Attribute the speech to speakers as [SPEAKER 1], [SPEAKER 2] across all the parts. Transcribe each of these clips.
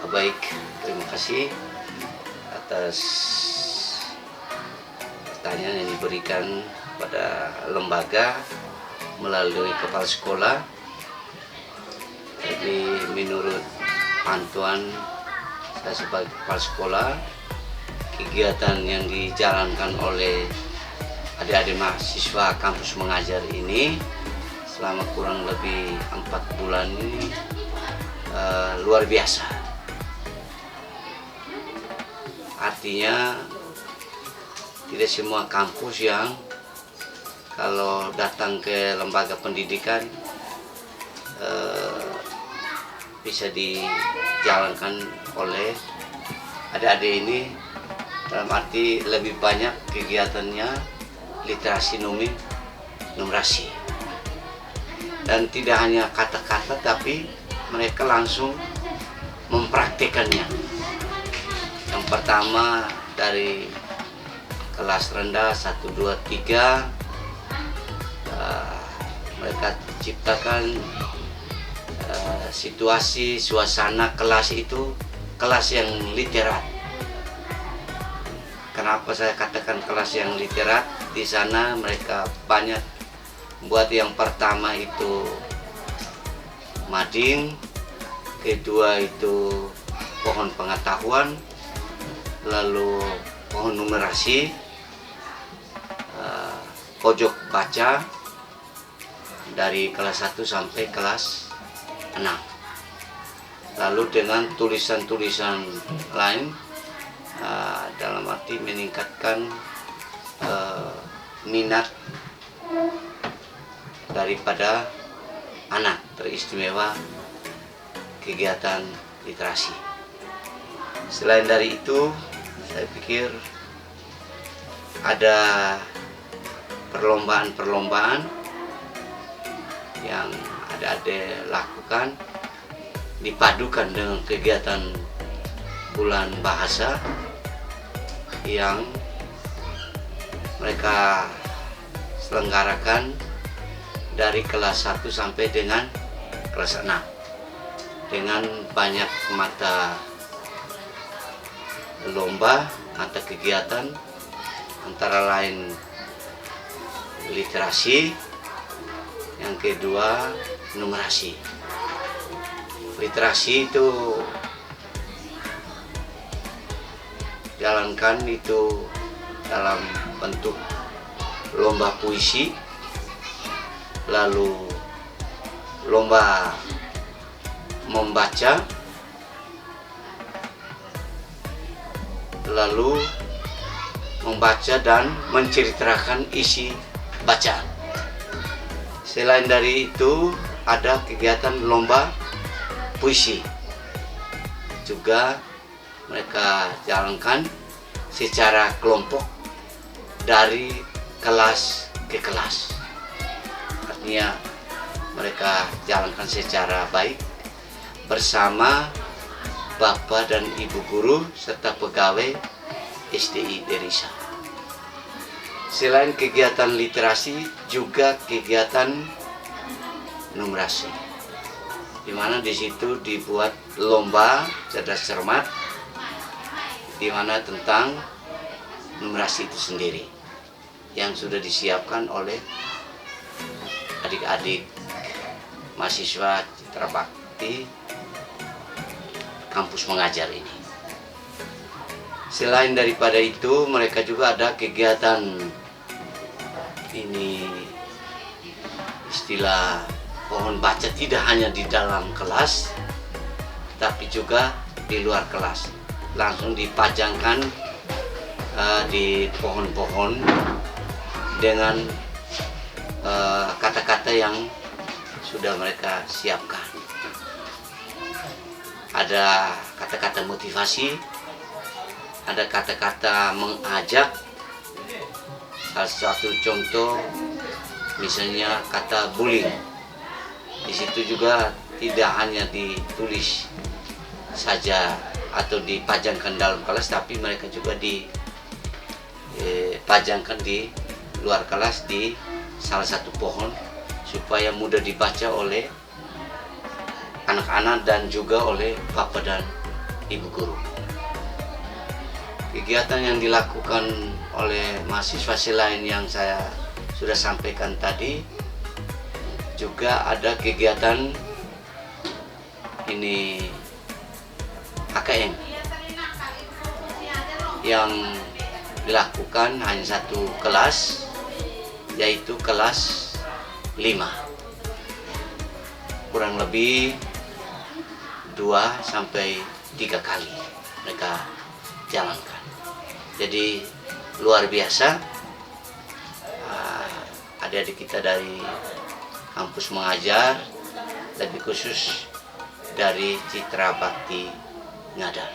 [SPEAKER 1] Baik, terima kasih atas pertanyaan yang diberikan pada lembaga melalui kepala sekolah. Jadi menurut pantauan saya sebagai kepala sekolah, kegiatan yang dijalankan oleh adik-adik mahasiswa kampus mengajar ini selama kurang lebih 4 bulan ini luar biasa. Artinya tidak semua kampus yang kalau datang ke lembaga pendidikan bisa dijalankan oleh adik-adik ini, dalam arti lebih banyak kegiatannya literasi numerasi, dan tidak hanya kata-kata tapi mereka langsung mempraktikannya. Yang pertama dari kelas rendah 1, 2, 3 mereka ciptakan situasi suasana kelas itu kelas yang literat. Kenapa saya katakan kelas yang literat? Di sana mereka banyak buat yang pertama itu mading, kedua itu pohon pengetahuan, lalu pohon numerasi, pojok baca dari kelas 1 sampai kelas 6. Lalu dengan tulisan-tulisan lain dalam arti meningkatkan minat daripada anak, teristimewa kegiatan literasi. Selain dari itu, saya pikir ada perlombaan-perlombaan yang adik-adik lakukan dipadukan dengan kegiatan bulan bahasa yang mereka selenggarakan dari kelas 1 sampai dengan kelas 6 dengan banyak mata lomba, mata kegiatan, antara lain literasi, yang kedua numerasi. Literasi itu jalankan itu dalam bentuk lomba puisi, lalu lomba membaca, lalu membaca dan menceritakan isi bacaan. Selain dari itu ada kegiatan lomba puisi juga mereka jalankan secara kelompok dari kelas ke kelas. Artinya mereka jalankan secara baik bersama Bapak dan Ibu guru serta pegawai SDI Derisa. Selain kegiatan literasi juga kegiatan numerasi, di mana di situ dibuat lomba cerdas cermat, di mana tentang numerasi itu sendiri yang sudah disiapkan oleh adik-adik mahasiswa Citra Bakti kampus mengajar ini. Selain daripada itu, mereka juga ada kegiatan ini istilah pohon baca, tidak hanya di dalam kelas tapi juga di luar kelas, langsung dipajangkan di pohon-pohon dengan kata-kata yang sudah mereka siapkan. Ada kata-kata motivasi, ada kata-kata mengajak. Salah satu contoh misalnya kata bullying. Di situ juga tidak hanya ditulis saja atau dipajangkan dalam kelas, tapi mereka juga dipajangkan di luar kelas di salah satu pohon supaya mudah dibaca oleh anak-anak dan juga oleh bapak dan ibu guru. Kegiatan yang dilakukan oleh mahasiswa selain yang saya sudah sampaikan tadi, juga ada kegiatan ini HKM yang dilakukan hanya satu kelas, yaitu kelas 5. Kurang lebih 2-3 kali mereka jalankan. Jadi luar biasa, adik-adik kita dari kampus mengajar, lebih khusus dari Citra Bakti Ngada.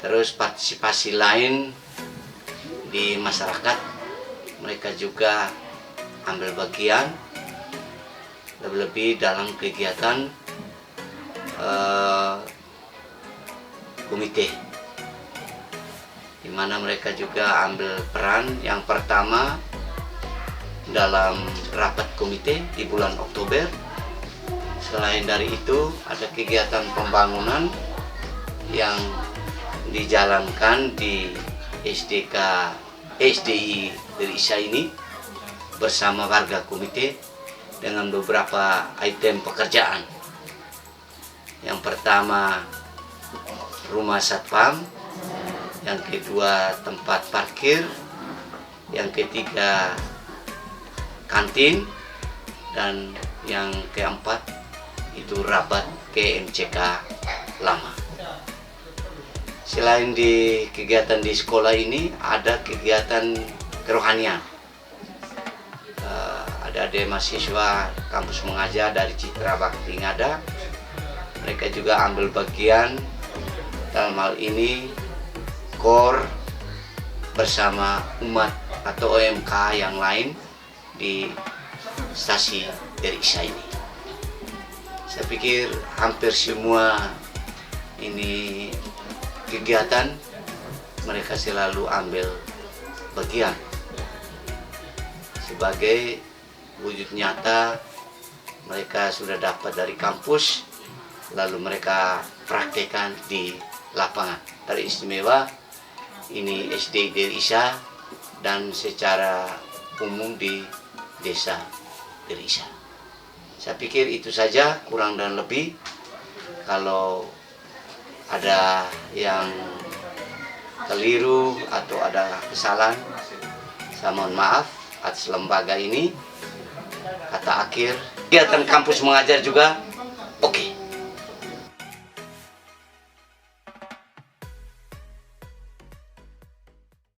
[SPEAKER 1] Terus partisipasi lain di masyarakat, mereka juga ambil bagian, lebih-lebih dalam kegiatan komite, di mana mereka juga ambil peran yang pertama dalam rapat komite di bulan Oktober. Selain dari itu, ada kegiatan pembangunan yang dijalankan di SDI Deli Isa ini bersama warga komite dengan beberapa item pekerjaan. Yang pertama rumah satpam, yang kedua tempat parkir, yang ketiga kantin, dan yang keempat itu rapat ke MCK lama. Selain di kegiatan di sekolah ini, ada kegiatan kerohanian. Ada mahasiswa kampus mengajar dari Citra Bakti Ngada, mereka juga ambil bagian dalam hal ini KOR bersama umat atau OMK yang lain di stasi Deli Isa ini. Saya pikir hampir semua ini kegiatan mereka selalu ambil bagian sebagai wujud nyata mereka sudah dapat dari kampus, lalu mereka praktekkan di lapangan. Teristimewa ini SD Deli Isa dan secara umum di desa Deli Isa. Saya pikir itu saja, kurang dan lebih. Kalau ada yang keliru atau ada kesalahan, saya mohon maaf atas lembaga ini. Kata akhir, kegiatan kampus mengajar juga